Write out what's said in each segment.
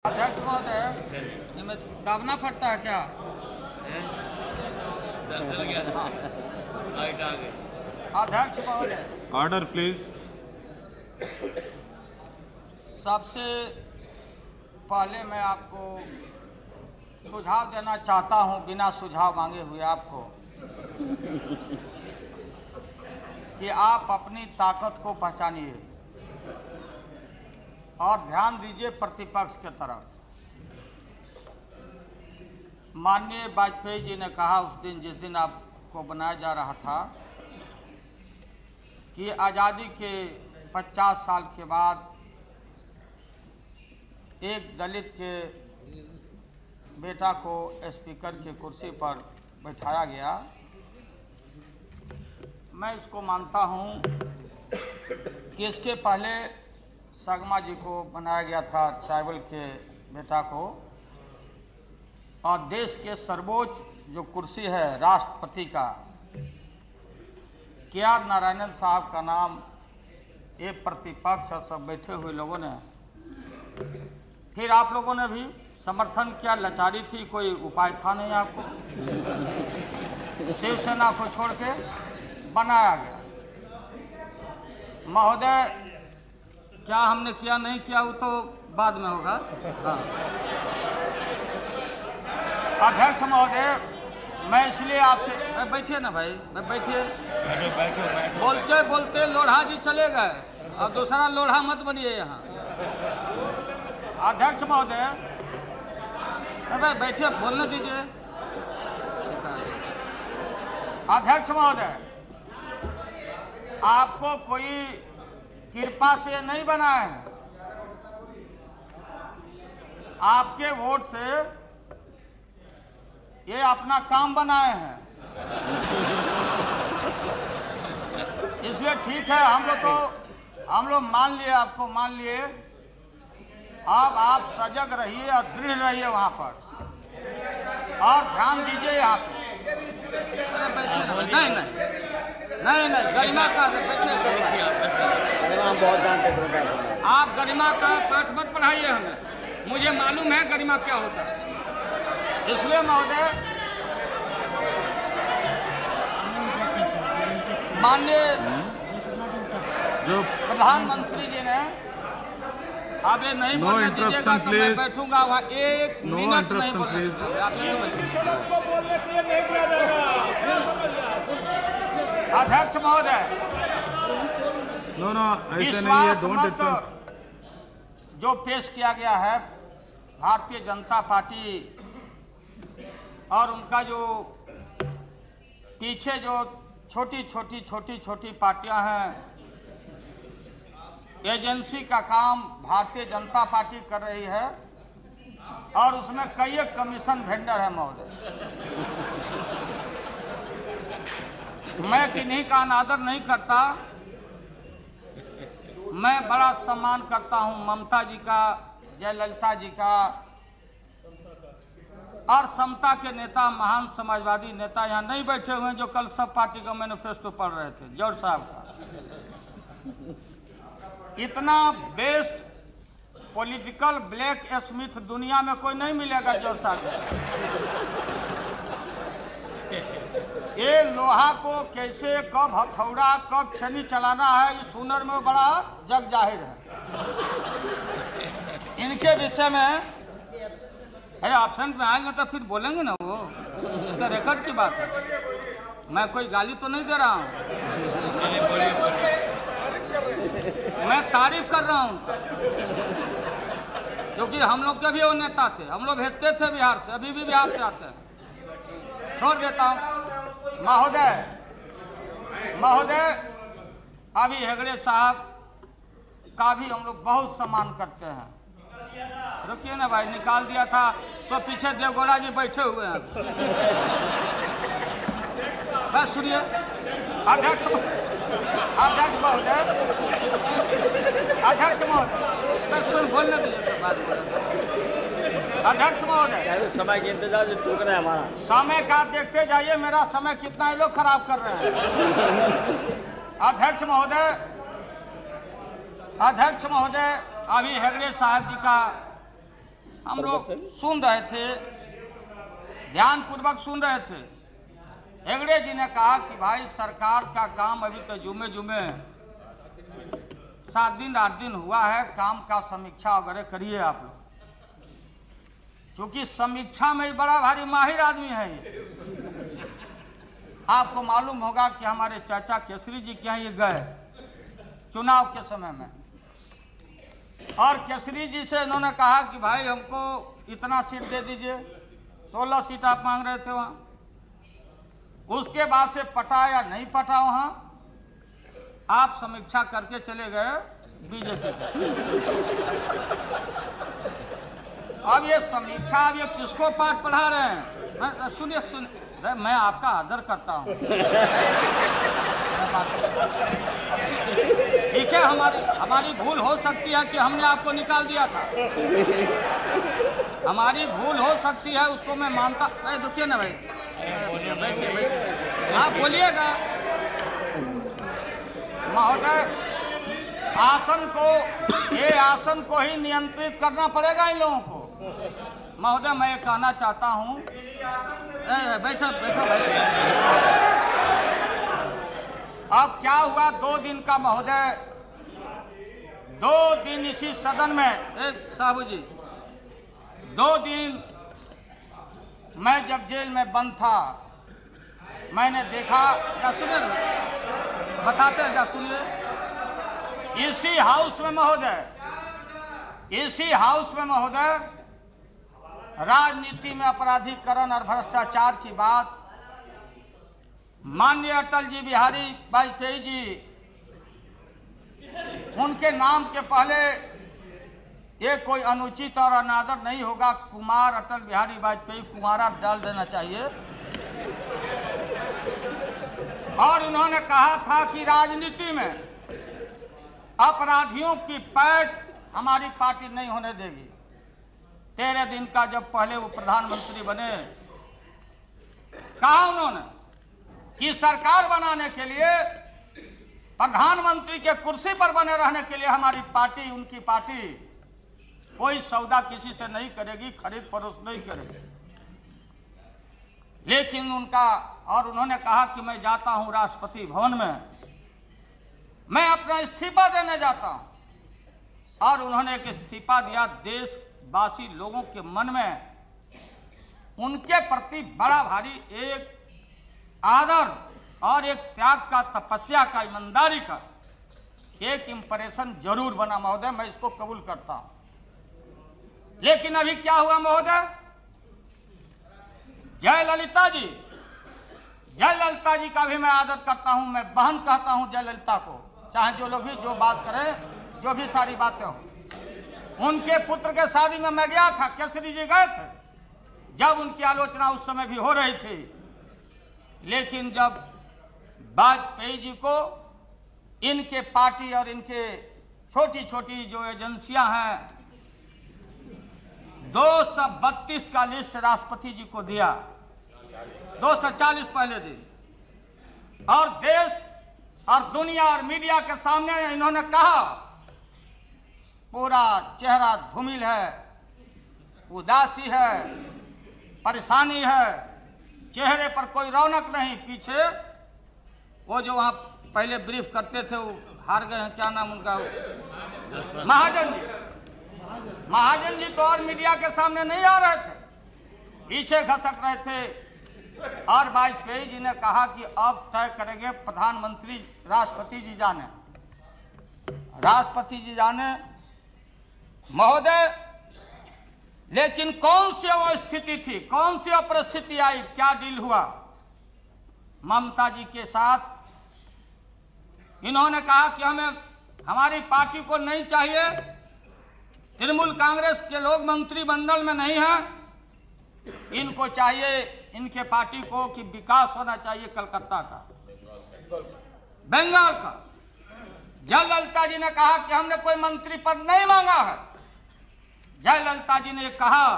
अध्यक्ष महोदय, इसमें दाबना पड़ता है क्या? अध्यक्ष महोदय, ऑर्डर प्लीज। सबसे पहले मैं आपको सुझाव देना चाहता हूं, बिना सुझाव मांगे हुए आपको, कि आप अपनी ताकत को पहचानिए और ध्यान दीजिए प्रतिपक्ष के तरफ। माननीय वाजपेयी जी ने कहा उस दिन, जिस दिन आपको बनाया जा रहा था, कि आज़ादी के 50 साल के बाद एक दलित के बेटा को स्पीकर की कुर्सी पर बैठाया गया। मैं इसको मानता हूं कि इसके पहले शर्मा जी को बनाया गया था, ट्राइबल के बेटा को, और देश के सर्वोच्च जो कुर्सी है राष्ट्रपति का, के.आर. नारायणन साहब का नाम ये प्रतिपक्ष और सब बैठे हुए लोगों ने, फिर आप लोगों ने भी समर्थन किया। लाचारी थी, कोई उपाय था नहीं आपको, शिवसेना को छोड़ के बनाया गया। महोदय, क्या हमने किया नहीं किया वो तो बाद में होगा। हाँ। अध्यक्ष महोदय, मैं इसलिए आपसे, बैठिए ना भाई, बैठिए। बोलते बोलते लोढ़ा जी चले गए और दूसरा लोढ़ा मत बनिए यहाँ। अध्यक्ष महोदय, अरे बैठिए, बोलने दीजिए। अध्यक्ष महोदय, आपको कोई कृपा से नहीं बनाए हैं, आपके वोट से ये अपना काम बनाए हैं। इसलिए ठीक है, हम लोग मान लिए, आपको मान लिए। अब आप सजग रहिए और दृढ़ रहिए वहां पर, और ध्यान दीजिए यहाँ पे। नहीं, गरिमा का बहुत जानते, आप गरिमा का पाठ मत पढ़ाइए हमें, मुझे मालूम है गरिमा क्या होता है। इसलिए महोदय, माननीय जो प्रधानमंत्री जी ने, आप ये नहीं बोलने दीजिएगा तो मैं बैठूंगा वहाँ एक मिनट नहीं बोलूंगा। अध्यक्ष महोदय, विश्वास मत जो पेश किया गया है भारतीय जनता पार्टी और उनका जो पीछे जो छोटी पार्टियां हैं, एजेंसी का काम भारतीय जनता पार्टी कर रही है और उसमें कई एक कमीशन वेंडर है। महोदय, मैं किन्हीं का अनादर नहीं करता, मैं बड़ा सम्मान करता हूं ममता जी का, जयललिता जी का, और समता के नेता, महान समाजवादी नेता यहाँ नहीं बैठे हुए हैं जो कल सब पार्टी का मैनिफेस्टो पढ़ रहे थे, जौहर साहब का। इतना बेस्ट पॉलिटिकल ब्लैक स्मिथ दुनिया में कोई नहीं मिलेगा जौहर साहब। ये लोहा को कैसे, कब हथौड़ा, कब छेनी चलाना है, इस हुनर में बड़ा जग जाहिर है। इनके विषय में अरे एब्सेंट में आएंगे तो फिर बोलेंगे ना, वो तो रिकॉर्ड की बात है। मैं कोई गाली तो नहीं दे रहा हूँ, मैं तारीफ कर रहा हूँ, क्योंकि हम लोग के भी वो नेता थे, हम लोग भेजते थे बिहार से, अभी भी बिहार से आते हैं। छोड़ देता हूँ। महोदय, अभी हेगड़े साहब का भी हम लोग बहुत सम्मान करते हैं। रुकिए ना भाई, निकाल दिया था तो पीछे देवगौड़ा जी बैठे हुए हैं। बस सुनिए। अध्यक्ष महोदय, बस सुन, बोलने दीजिए बात। अध्यक्ष महोदय, समय के इंतजार से टूक रहा है हमारा समय का देखते जाइए, मेरा समय कितना ये लोग खराब कर रहे हैं। अध्यक्ष महोदय, अभी हेगड़े साहब जी का हम लोग सुन रहे थे, ध्यानपूर्वक सुन रहे थे। हेगड़े जी ने कहा कि भाई सरकार का काम अभी तो जुमे 7 दिन 8 दिन हुआ है, काम का समीक्षा वगैरह करिए आप लोग, क्योंकि समीक्षा में बड़ा भारी माहिर आदमी है ये। आपको मालूम होगा कि हमारे चाचा केसरी जी के यहाँ ये गए चुनाव के समय में, और केसरी जी से इन्होंने कहा कि भाई हमको इतना सीट दे दीजिए, 16 सीट आप मांग रहे थे वहाँ। उसके बाद से पटा या नहीं पटा वहाँ, आप समीक्षा करके चले गए बीजेपी के। अब ये समीक्षा, अब ये किसको पाठ पढ़ा रहे हैं? सुनिए मैं आपका आदर करता हूँ, ठीक है, हमारी भूल हो सकती है कि हमने आपको निकाल दिया था, हमारी भूल हो सकती है, उसको मैं मानता। अरे रुकिए ना भाई, बैठिए, आप बोलिएगा। महोदय, आसन को ही नियंत्रित करना पड़ेगा इन लोगों को। महोदय, मैं ये कहना चाहता हूँ, बैठो। अब क्या हुआ, 2 दिन का महोदय, 2 दिन इसी सदन में, साहू जी, 2 दिन मैं जब जेल में बंद था, मैंने देखा, क्या सुनिए, बताते हैं, क्या सुनिए। इसी हाउस में महोदय राजनीति में अपराधीकरण और भ्रष्टाचार की बात माननीय अटल जी बिहारी वाजपेयी जी, उनके नाम के पहले ये कोई अनुचित और अनादर नहीं होगा, कुमार अटल बिहारी वाजपेयी कुमारा डाल देना चाहिए। और उन्होंने कहा था कि राजनीति में अपराधियों की पैठ हमारी पार्टी नहीं होने देगी। 13 दिन का जब पहले वो प्रधानमंत्री बने, कहा उन्होंने कि सरकार बनाने के लिए, प्रधानमंत्री के कुर्सी पर बने रहने के लिए हमारी पार्टी, उनकी पार्टी कोई सौदा किसी से नहीं करेगी, खरीद फरोख्त नहीं करेगी। लेकिन उन्होंने कहा कि मैं जाता हूं राष्ट्रपति भवन में, मैं अपना इस्तीफा देने जाता हूं। और उन्होंने एक इस्तीफा दिया। देशवासी लोगों के मन में उनके प्रति बड़ा भारी एक आदर और एक त्याग का, तपस्या का, ईमानदारी का एक इंप्रेशन जरूर बना महोदय, मैं इसको कबूल करता हूं। लेकिन अभी क्या हुआ महोदय, जयललिता जी का भी मैं आदर करता हूं, मैं बहन कहता हूं जयललिता को, चाहे जो लोग भी जो बात करें, जो भी सारी बातें हो। उनके पुत्र के शादी में मैं गया था, केसरी जी गए थे, जब उनकी आलोचना उस समय भी हो रही थी। लेकिन जब वाजपेयी जी को इनके पार्टी और इनके छोटी छोटी जो एजेंसियां हैं, 232 का लिस्ट राष्ट्रपति जी को दिया, 240 पहले दिन, और देश और दुनिया और मीडिया के सामने इन्होंने कहा पूरा चेहरा धूमिल है, उदासी है, परेशानी है, चेहरे पर कोई रौनक नहीं। पीछे वो जो वहाँ पहले ब्रीफ करते थे, वो हार गए हैं, क्या नाम उनका, महाजन जी तो और मीडिया के सामने नहीं आ रहे थे, पीछे खसक रहे थे। और वाजपेयी जी ने कहा कि अब तय करेंगे प्रधानमंत्री, राष्ट्रपति जी जाने महोदय। लेकिन कौन सी वो स्थिति थी, कौन सी परिस्थिति आई, क्या डील हुआ ममता जी के साथ? इन्होंने कहा कि हमारी पार्टी को नहीं चाहिए, तृणमूल कांग्रेस के लोग मंत्रिमंडल में नहीं हैं, इनको चाहिए, इनके पार्टी को कि विकास होना चाहिए कलकत्ता का, बंगाल का। जयललिता जी ने कहा कि हमने कोई मंत्री पद नहीं मांगा है। जयललिता जी ने कहा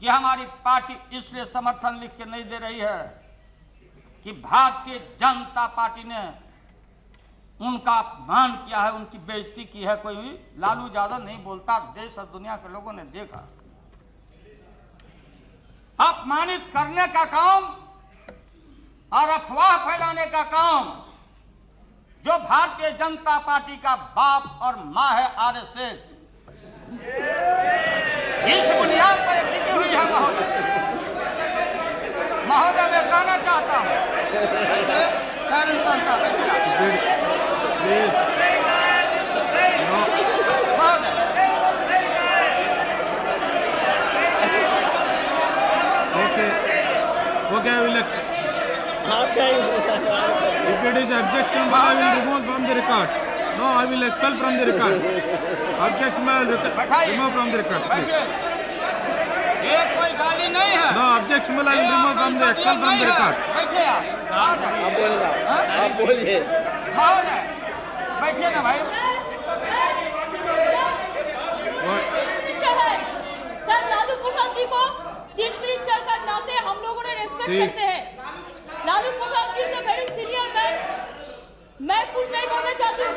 कि हमारी पार्टी इसलिए समर्थन लिख के नहीं दे रही है कि भारतीय जनता पार्टी ने उनका अपमान किया है, उनकी बेइज्जती की है। कोई लालू यादव नहीं बोलता, देश और दुनिया के लोगों ने देखा। अपमानित करने का काम और अफवाह फैलाने का काम जो भारतीय जनता पार्टी का बाप और मां है आरएसएस, इस बुनियाद पर टिकी हुई है महोदय। मैं कहना चाहता हूं Okay, I will. If it is objection, I will remove from the record. No, I will expel from the record. Objection, I will remove from the record. बैठिए, ये कोई गाली नहीं है। No, objection, I will remove from the expel from the record. बैठिए आप बोलिए, आप बोलिए। महोदय बैठिए ना भाई। सर लालू प्रसाद जी को चीफ मिनिस्टर का नाते हम लोगों ने रेस्पेक्ट करते हैं। लालू प्रसाद जी से वेरी सीनियर मैं कुछ नहीं बोलना चाहती हूँ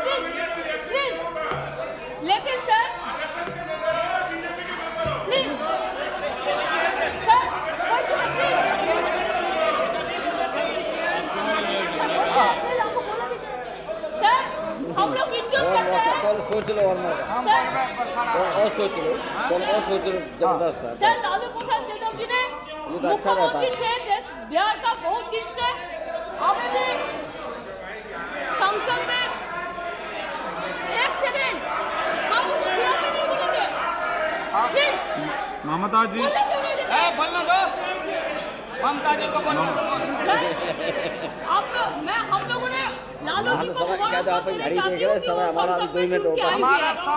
प्लीज, लेकिन सर प्लीज सर सर हम लोग इज्जत करते हैं। कल सोच लो और सोच लो, कल और सोच लो, जबरदस्त है। सर लालू प्रसाद यादव जी ने मुख्यमंत्री थे देश बिहार का बहुत दिन से, हमें भी संसद में एक सेकेंड हम बिहार में नहीं बोलेंगे प्लीज। ममता जी बोलना दो, ममता जी को बोलना दो। सर आप हम लोगों ने लालू जी को मुबारकबाद देना चाहती हूँ कि वो संसद में चुन के आए हैं।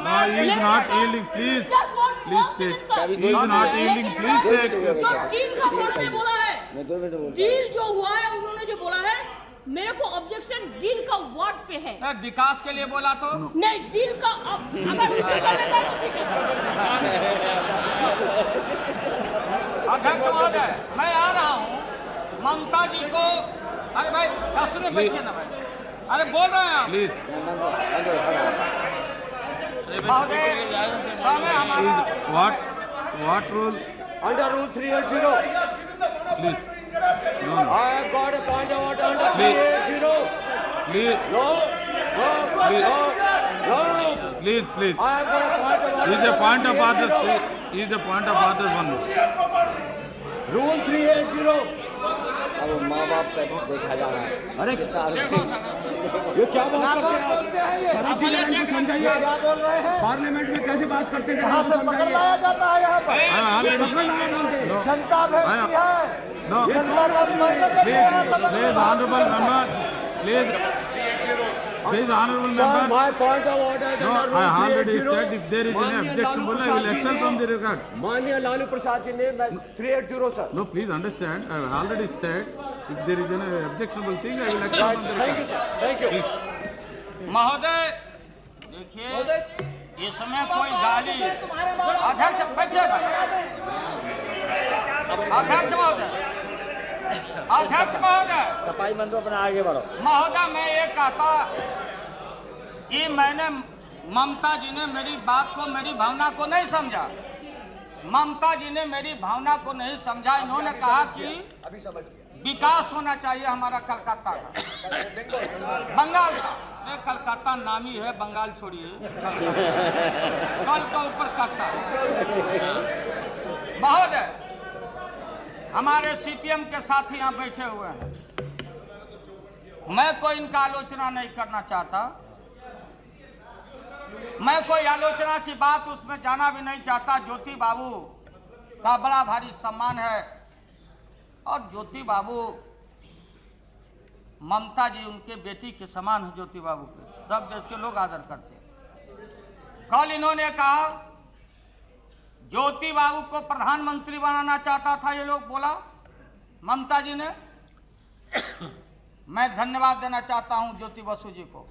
No, he is not yielding. Please take. He is not yielding. Please take. जो डील का बारे में बोला है, मैं 2 मिनट बोल डील जो हुआ है उन्होंने जो बोला है, मेरे को ऑब्जेक्शन डील का वर्ड पे है। विकास के लिए बोला तो नहीं, डील का अगर अध्यक्ष महोदय मैं आ रहा हूँ। ममता जी को अरे भाई सुनिए, बैठिए ना भाई। अरे बोल रहे हैं Please. महोदय, समय हमारा What rule? Under Rule 380. Please. No. I have got a point of order under Please. 380. Please. No. Please. Please. I have got a point of order. He is a point of order. He is a point of order one. Rule 380. अब माँ बाप का देखा जा रहा है। अरे ये क्या बात करते हैं ये? शराब जी को समझाइए, क्या बोल रहे हैं? पार्लियामेंट में कैसे बात करते हैं? कहाँ से पकड़ लाया जाता है यहाँ पर? जनता भेजती है, No. जनता का मदद करती है यहाँ सदन में। Please, honorable member. Please, honorable Sir, member. my point of order is No, under I Rule already 380. said if there is any objection, I will expel from the record. माननीय लालू प्रसाद जी ने 380 sir. No, please understand. I have already said if there is any objectionable thing, I will expel from the Thank you record. sir, thank you. महोदय देखिए, इसमें कोई गाली अध्यक्ष बैठिए भाई। अध्यक्ष महोदय सफाई बंदो अपना आगे बढ़ो। महोदय मैं ये कहता कि मैंने ममता जी ने मेरी बात को, मेरी भावना को नहीं समझा। ममता जी ने मेरी भावना को नहीं समझा। इन्होंने कहा कि विकास होना चाहिए हमारा कलकत्ता का, बंगाल का। ये कलकत्ता नामी है, बंगाल छोड़िए, कल का ऊपर कत्ता। महोदय हमारे सीपीएम के साथी यहाँ बैठे हुए हैं, मैं कोई इनका आलोचना नहीं करना चाहता, मैं कोई आलोचना की बात उसमें जाना भी नहीं चाहता। ज्योति बाबू का बड़ा भारी सम्मान है और ज्योति बाबू, ममता जी उनके बेटी के समान है। ज्योति बाबू के सब देश के लोग आदर करते हैं। कल इन्होंने कहा ज्योति बाबू को प्रधानमंत्री बनाना चाहता था, ये लोग बोला ममता जी ने। मैं धन्यवाद देना चाहता हूं ज्योति बसु जी को।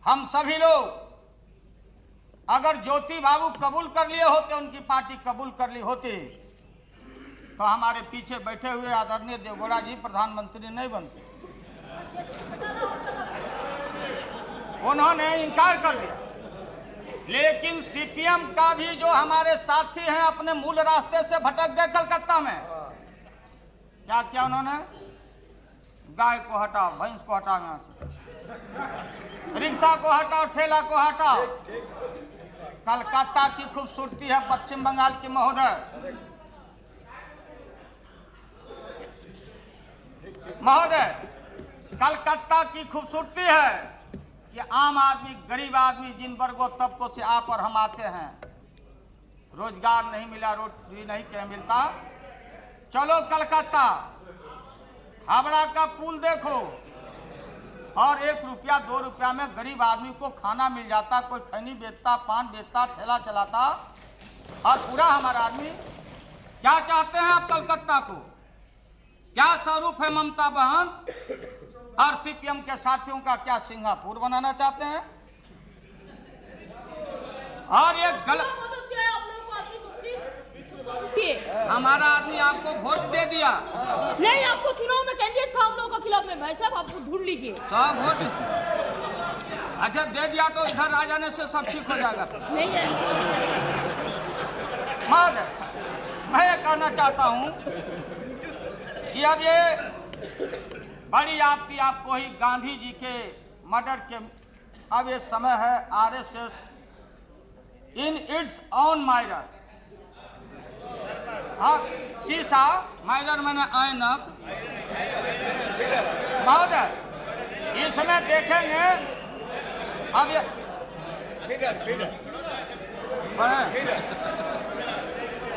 हम सभी लोग अगर ज्योति बाबू कबूल कर लिए होते, उनकी पार्टी कबूल कर ली होती, तो हमारे पीछे बैठे हुए आदरणीय देवगौड़ा जी प्रधानमंत्री नहीं बनते। उन्होंने इनकार कर दिया। लेकिन सीपीएम का भी जो हमारे साथी हैं अपने मूल रास्ते से भटक गए कलकत्ता में। क्या किया उन्होंने? गाय को हटाओ, भैंस को हटाओ, यहाँ से रिक्शा को हटाओ, ठेला को हटाओ। कलकत्ता की खूबसूरती है पश्चिम बंगाल की महोदय। कलकत्ता की खूबसूरती है कि आम आदमी, गरीब आदमी, जिन वर्गों तबकों से आप और हम आते हैं, रोजगार नहीं मिला, रोटी नहीं क्या मिलता। चलो कलकत्ता, हावड़ा का पुल देखो, और 1 रुपया 2 रुपया में गरीब आदमी को खाना मिल जाता। कोई खैनी बेचता, पान बेचता, ठेला चलाता, और पूरा हमारा आदमी। क्या चाहते हैं आप कलकत्ता को? क्या स्वरूप है ममता बहन और सीपीएम के साथियों का? क्या सिंगापुर बनाना चाहते हैं? और ये गलत, हमारा आदमी आपको वोट दे दिया नहीं, आपको चुनाव में कैंडिडेट था हम लोगों के खिलाफ में। भाई साहब आपको ढूंढ लीजिए सब वोट। अच्छा दे दिया तो इधर आ जाने से सब ठीक हो जाएगा? नहीं है। मैं ये कहना चाहता हूं कि अब ये बड़ी आपकी आपको ही गांधी जी के मर्डर के, अब ये समय है RSS in its on mirror. हाँ, शीशा, माइरर मैंने ऐनक। महोदय इसमें देखेंगे अब ये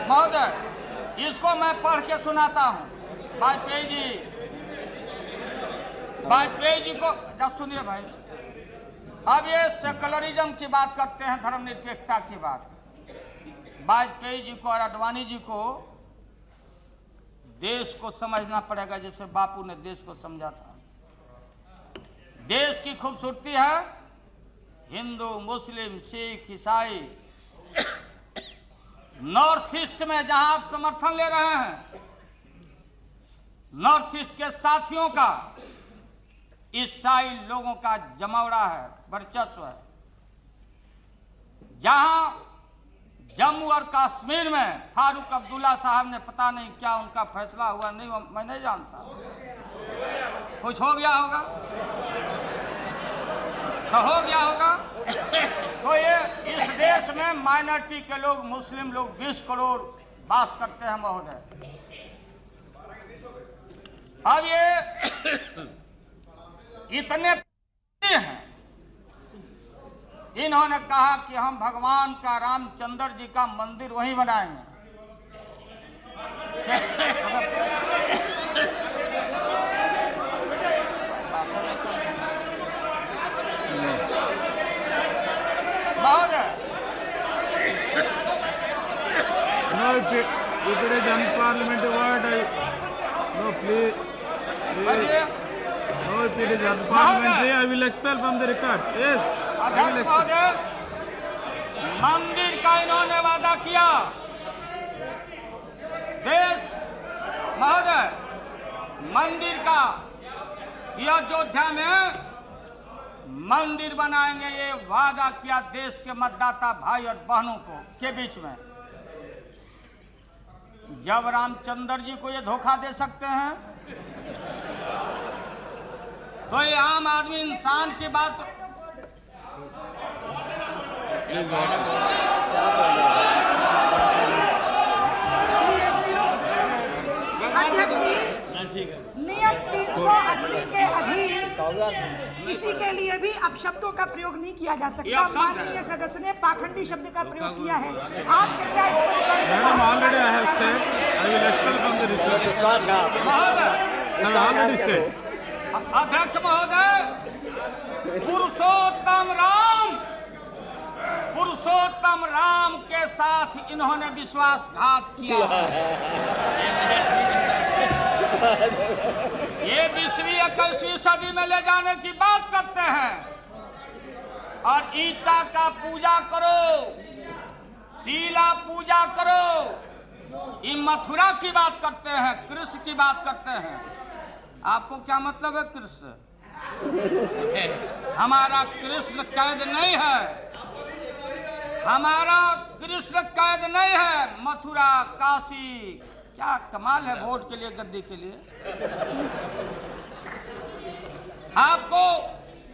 महोदय, इसको मैं पढ़ के सुनाता हूँ। वाजपेयी जी को जब सुनिए भाई। अब ये सेकुलरिज्म की बात करते हैं, धर्मनिरपेक्षता की बात। वाजपेयी जी को और आडवाणी जी को देश को समझना पड़ेगा जैसे बापू ने देश को समझा था। देश की खूबसूरती है हिंदू, मुस्लिम, सिख, ईसाई। नॉर्थ ईस्ट में जहां आप समर्थन ले रहे हैं, नॉर्थ ईस्ट के साथियों का, ईसाई लोगों का जमावड़ा है, वर्चस्व है। जहां जम्मू और कश्मीर में फारूक अब्दुल्ला साहब ने, पता नहीं क्या उनका फैसला हुआ, नहीं मैं नहीं जानता, कुछ हो गया होगा तो हो गया होगा। तो ये इस देश में माइनॉरिटी के लोग, मुस्लिम लोग 20 करोड़ वास करते हैं महोदय। अब ये इतने हैं, इन्होंने कहा कि हम भगवान का, रामचंद्र जी का मंदिर वहीं बनाएंगे। No, if it is unparliamentary word, no, please. No, if it is unparliamentary, I will expel from the record. Yes. अध्यक्ष महोदय, मंदिर का इन्होंने वादा किया। देश महोदय, मंदिर का, अयोध्या में मंदिर बनाएंगे, ये वादा किया देश के मतदाता भाई और बहनों को के बीच में। जब रामचंद्र जी को ये धोखा दे सकते हैं, तो ये आम आदमी इंसान की बात। अध्यक्ष जी, नियम 380 के अधीन किसी के लिए भी अपशब्दों का प्रयोग नहीं किया जा सकता। माननीय सदस्य ने पाखंडी शब्द का प्रयोग किया है। आप कृपया इसको। अध्यक्ष महोदय, पुरुषोत्तम राम के साथ इन्होंने विश्वासघात किया। ये 20वीं 21वीं सदी में ले जाने की बात करते हैं, और ईटा का पूजा करो, शीला पूजा करो। ये मथुरा की बात करते हैं, कृष्ण की बात करते हैं। आपको क्या मतलब है कृष्ण? हमारा कृष्ण कैद नहीं है। हमारा कृष्ण कैद नहीं है, मथुरा काशी। क्या कमाल है वोट के लिए, गद्दी के लिए। आपको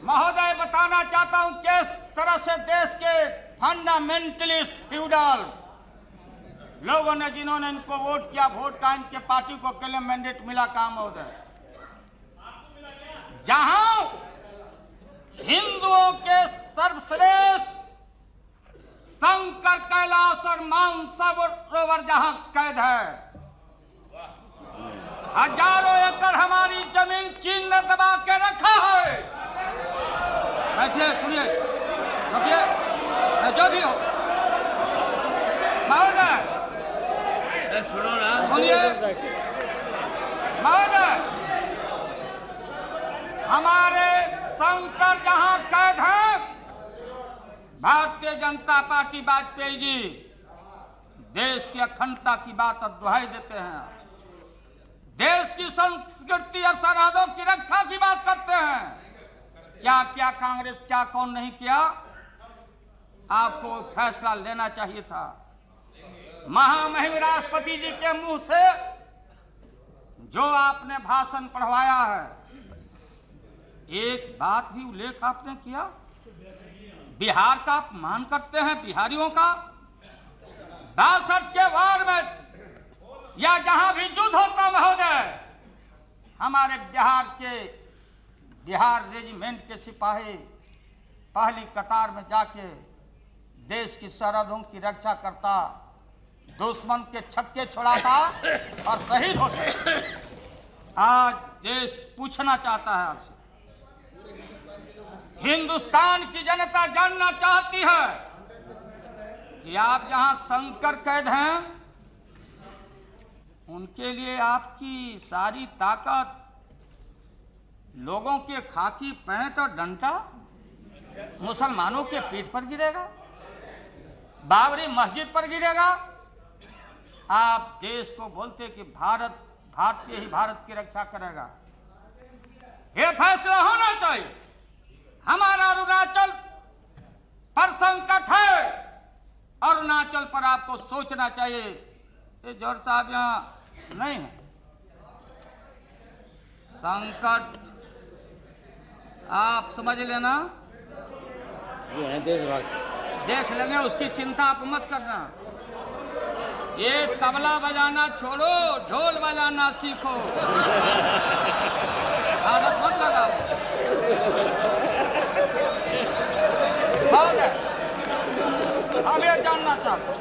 महोदय बताना चाहता हूं किस तरह से देश के फंडामेंटलिस्ट फ्यूडल लोगों ने, जिन्होंने इनको वोट किया, वोट का इनके पार्टी को अकेले मैंडेट मिला काम महोदय। जहां हिंदुओं के सर्वश्रेष्ठ शंकर कैलाश और मानसरोवर जहां कैद है, हजारों एकड़ हमारी जमीन चीन ने दबा के रखा है। ऐसे सुनिए, रुकिए, जो भी हो महोदय, सुनो ना, सुनिए महोदय, हमारे शंकर जहां कैद है, भारतीय जनता पार्टी वाजपेयी जी देश की अखंडता की बात और दुहाई देते हैं, देश की संस्कृति और सरहदों की रक्षा की बात करते हैं। क्या क्या कांग्रेस, क्या कौन नहीं किया। आपको फैसला लेना चाहिए था। महामहिम राष्ट्रपति जी के मुंह से जो आपने भाषण पढ़वाया है, एक बात भी उल्लेख आपने किया, बिहार का अपमान करते हैं, बिहारियों का। 62 के वार में या जहां भी युद्ध होता महोदय, हमारे बिहार रेजिमेंट के सिपाही पहली कतार में जाके देश की सरहदों की रक्षा करता, दुश्मन के छक्के छुड़ाता और शहीद होता। आज देश पूछना चाहता है आपसे, हिंदुस्तान की जनता जानना चाहती है कि आप जहां शंकर कैद हैं, उनके लिए आपकी सारी ताकत लोगों के खाकी पैंट और डंडा मुसलमानों के पीठ पर गिरेगा, बाबरी मस्जिद पर गिरेगा। आप देश को बोलते कि भारतीय ही भारत की रक्षा करेगा। यह फैसला होना चाहिए। हमारा अरुणाचल पर संकट है, अरुणाचल पर आपको सोचना चाहिए। ये जौहर साहब यहाँ नहीं है, संकट आप समझ लेना, ये है देशभक्त, देख लेंगे, उसकी चिंता आप मत करना। ये तबला बजाना छोड़ो, ढोल बजाना सीखो, आदत मत लगाओ। बहुत है, अब ये जानना चाहता हूं,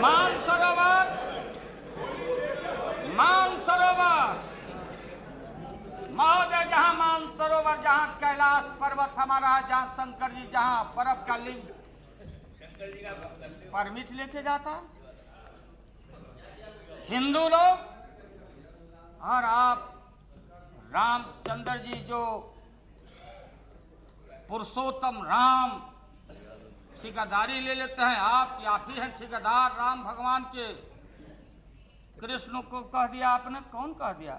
मानसरोवर महोदय, जहां मानसरोवर, जहां कैलाश पर्वत हमारा, जहां शंकर जी, जहां बर्फ का लिंग परमिट लेके जाता हिंदू लोग, और आप रामचंद्र जी जो पुरुषोत्तम राम ठेकेदारी ले लेते हैं। आप ही हैं ठेकेदार राम भगवान के। कृष्ण को कह दिया आपने, कौन कह दिया?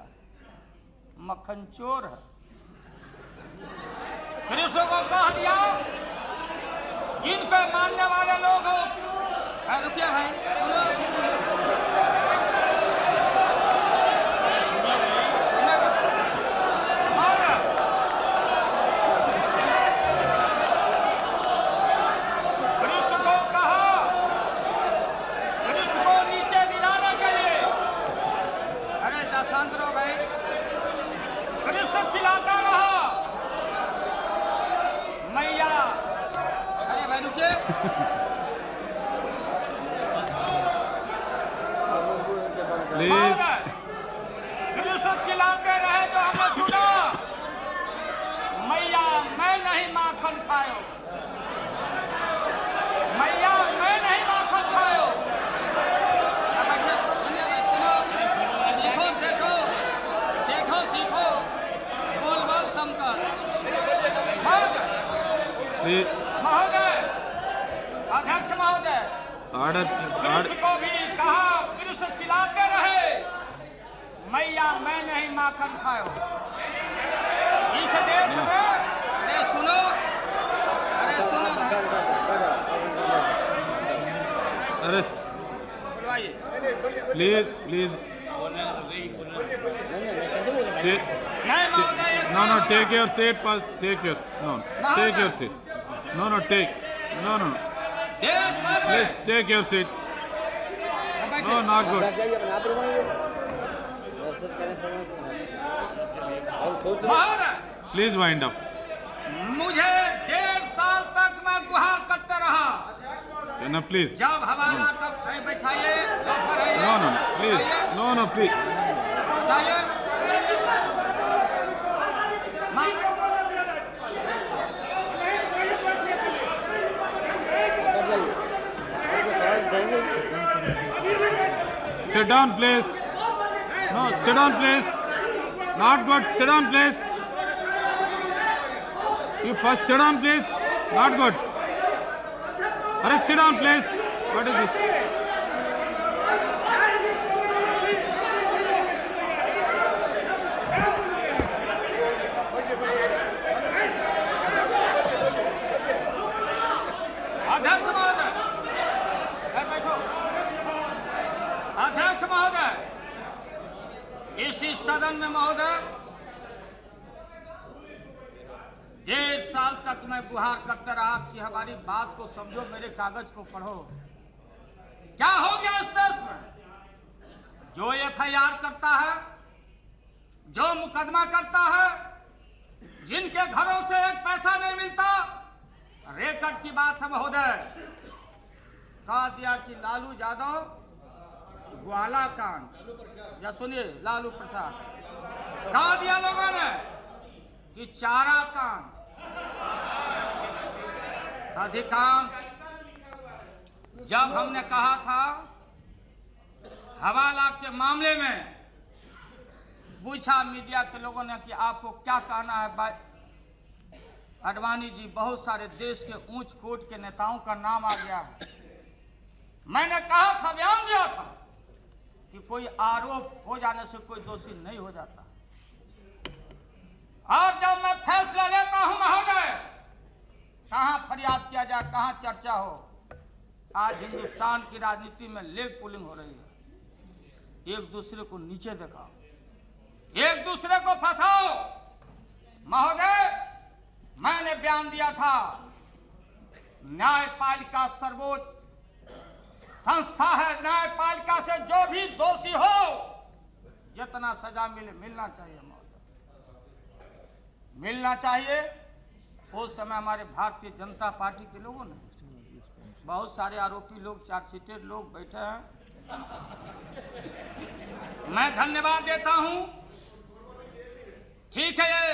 मक्खन चोर है। कृष्ण को कह दिया, जिनको मानने वाले लोग हो। रुकिए भाई, चिल्लाता रहा मैया, अरे भाई रुकिए, कृष्ण चिल्लाते रहे जो हमने सुना, मैया मैं नहीं माखन खायो, मैया मैं नहीं माखन खायो। महोदय, अध्यक्ष महोदय, कृष्ण को भी कहा, कृष्ण चिल्लाते रहे, मैया मैं नहीं माखन खायो। इस देश में, अरे सुनो, अरे please please no take your seat first, take your seat no take please take your seat no not good please wind up मुझे 1.5 साल तक मैं गुहार करते रहा no please जब हवाला तक बैठाइए no please बताइए sit down please no sit down please not good sit down please you first sit down please not good hurry sit down please what is this अध्यक्ष महोदय इसी सदन में महोदय 1.5 साल तक मैं गुहार करता रहा कि हमारी बात को समझो, मेरे कागज को पढ़ो। क्या हो गया इस देश में? जो FIR करता है, जो मुकदमा करता है, जिनके घरों से एक पैसा नहीं मिलता, रेकर्ड की बात है महोदय। कहा दिया कि लालू यादव ग्वाला कांड, या सुनिए लालू प्रसाद, कहा दिया लोगों ने कि चारा कांड, अधिकांश जब हमने कहा था हवाला के मामले में, पूछा मीडिया के लोगों ने कि आपको क्या कहना है। आडवाणी जी, बहुत सारे देश के ऊंच कोट के नेताओं का नाम आ गया है। मैंने कहा था, बयान दिया था कि कोई आरोप हो जाने से कोई दोषी नहीं हो जाता। और जब मैं फैसला लेता हूं महोदय, कहां फरियाद किया जाए, कहां चर्चा हो। आज हिंदुस्तान की राजनीति में लेग पुलिंग हो रही है। एक दूसरे को नीचे दिखाओ, एक दूसरे को फंसाओ। महोदय, मैंने बयान दिया था, न्यायपालिका सर्वोच्च संस्था है। न्यायपालिका से जो भी दोषी हो, जितना सजा मिलना चाहिए महोदय, मिलना चाहिए। उस समय हमारे भारतीय जनता पार्टी के लोगों ने, बहुत सारे आरोपी लोग, चार्जशीटेड लोग बैठे हैं, मैं धन्यवाद देता हूं। ठीक है, ये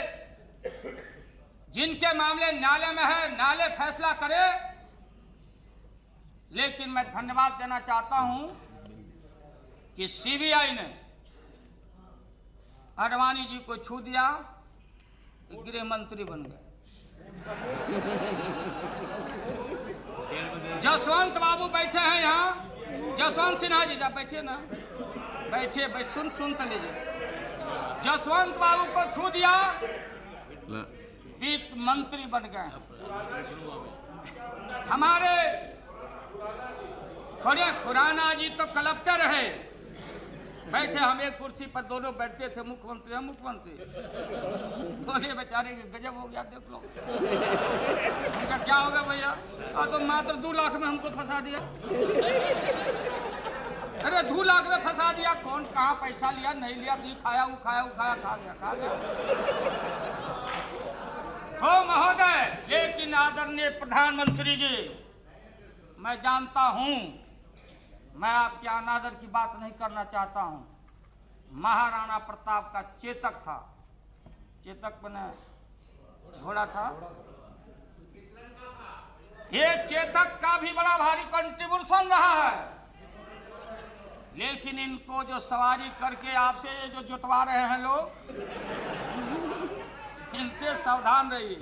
जिनके मामले न्यायालय में है, न्यायालय फैसला करे। लेकिन मैं धन्यवाद देना चाहता हूं कि CBI ने आडवाणी जी को छू दिया, गृह मंत्री बन गए। जसवंत बाबू बैठे हैं यहाँ, जसवंत सिन्हा जी, जब बैठिए ना, बैठिए, सुन तो लीजिए। जसवंत बाबू को छू दिया, वित्त मंत्री बन गए। हमारे खुराना जी तो कलेक्टर रहे, बैठे, हम एक कुर्सी पर दोनों बैठते थे, मुख्यमंत्री हम मुख्यमंत्री। बोले बेचारे के गजब हो गया, देख लो। उनका क्या होगा भैया? और तो मात्र 2 लाख में हमको फंसा दिया। अरे 2 लाख में फंसा दिया, कौन कहाँ पैसा लिया नहीं लिया, नहीं खाया, वो खाया, खा गया। तो महोदय, लेकिन आदरणीय प्रधानमंत्री जी, मैं जानता हूं, मैं आपके अनादर की बात नहीं करना चाहता हूं। महाराणा प्रताप का चेतक था, चेतक बने घोड़ा था, ये चेतक का भी बड़ा भारी कंट्रीब्यूशन रहा है। लेकिन इनको जो सवारी करके आपसे जो जुतवा रहे हैं लोग, इनसे सावधान रहिए।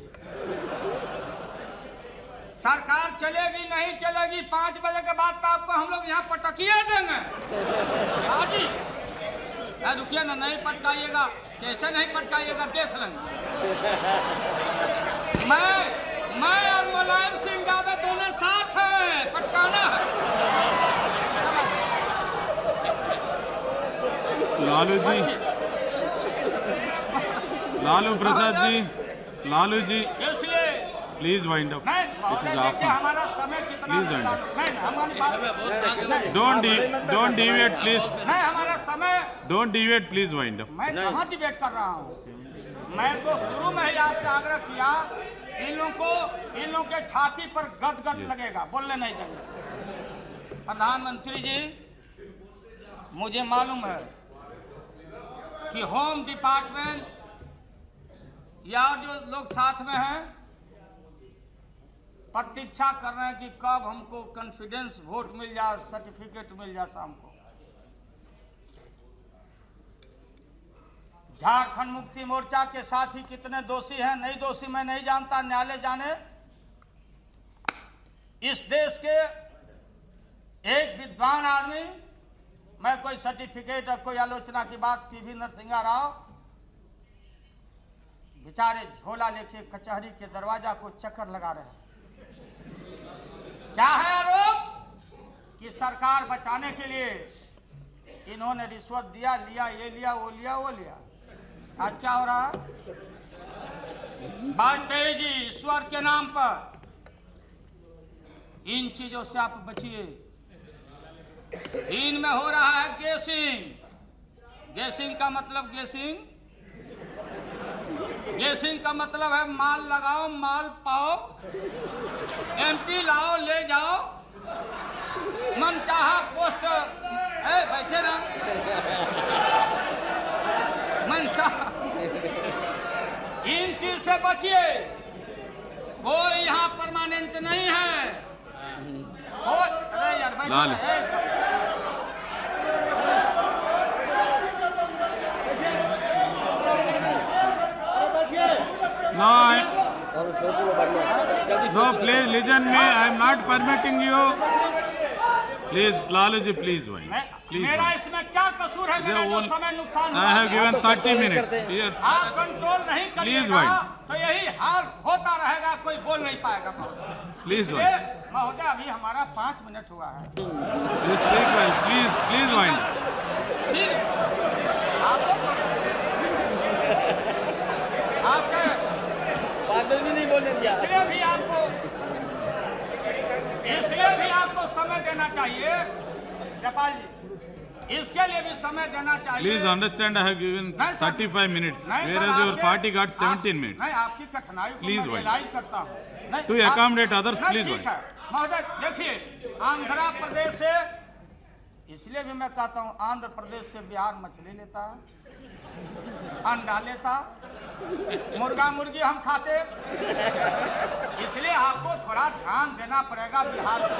सरकार चलेगी नहीं चलेगी, 5 बजे के बाद तो आपको हम लोग यहाँ पटकिए देंगे। हाजी, रुकिए ना, नहीं पटकाइएगा। कैसे नहीं पटकाइएगा, देख लेंगे। मैं और मुलायम सिंह यादव लालू जी, लालू प्रसाद जी, लालू जी, इसलिए प्लीज वाइंड अप। नहीं महोदय, देखिए हमारा समय कितना नहीं हमारी बात डोंट डिवेट प्लीज, नहीं हमारा समय, डोंट डिवेट प्लीज वाइंड अप। मैं कहाँ डिबेट कर रहा हूँ? मैं तो शुरू में ही आपसे आग्रह किया, इन लोगों के छाती पर गदगद लगेगा, बोलने नहीं देंगे। प्रधानमंत्री जी, मुझे मालूम है कि होम डिपार्टमेंट या जो लोग साथ में हैं प्रतीक्षा कर रहे हैं कि कब हमको कॉन्फिडेंस वोट मिल जाए, सर्टिफिकेट मिल जाए शाम को। झारखंड मुक्ति मोर्चा के साथी कितने दोषी हैं, नहीं दोषी मैं नहीं जानता, न्यायालय जाने। इस देश के एक विद्वान आदमी, मैं कोई सर्टिफिकेट और कोई आलोचना की बात, पीवी नरसिंह राव बेचारे झोला लेके कचहरी के दरवाजा को चक्कर लगा रहे हैं। क्या है आरोप? कि सरकार बचाने के लिए इन्होंने रिश्वत दिया, लिया, ये लिया, वो लिया, वो लिया। आज क्या हो रहा है? वाजपेयी जी, ईश्वर के नाम पर इन चीजों से आप बचिए। इनमें हो रहा है गेसिंग। गेसिंग का मतलब गेसिंग का मतलब है माल लगाओ, माल पाओ, एमपी लाओ, ले जाओ, मनचाहा पोस्ट बैठे ना मनसा। इन चीज से बचिए, कोई यहाँ परमानेंट नहीं है। अरे यार बैठे No, please listen me. I am not permitting you. Please, Lalu ji, please wait. मेरा इसमें क्या कसूर है? मेरा जो समय नुकसान हुआ, I have given 30 minutes. Here. आप कंट्रोल नहीं करिएगा तो यही हाल होता रहेगा, कोई बोल नहीं पाएगा। Please wait. महोदय, अभी हमारा 5 मिनट हुआ है। Please speak well. Please wind. आपके पागल भी नहीं बोलने दिया। इसलिए भी आपको समय देना चाहिए जयपाल जी, इसके लिए भी समय देना चाहिए। Please understand, I have given 35 minutes, whereas your party got 17 minutes. मैं आपकी कठिनाई को Please मैं रियलाइज करता हूँ। To accommodate others, please ठीक है महोदय। देखिए, आंध्र प्रदेश से, इसलिए भी मैं कहता हूँ, आंध्र प्रदेश से बिहार मछली लेता है, अंडा लेता, मुर्गा मुर्गी हम खाते, इसलिए आपको थोड़ा ध्यान देना पड़ेगा बिहार को।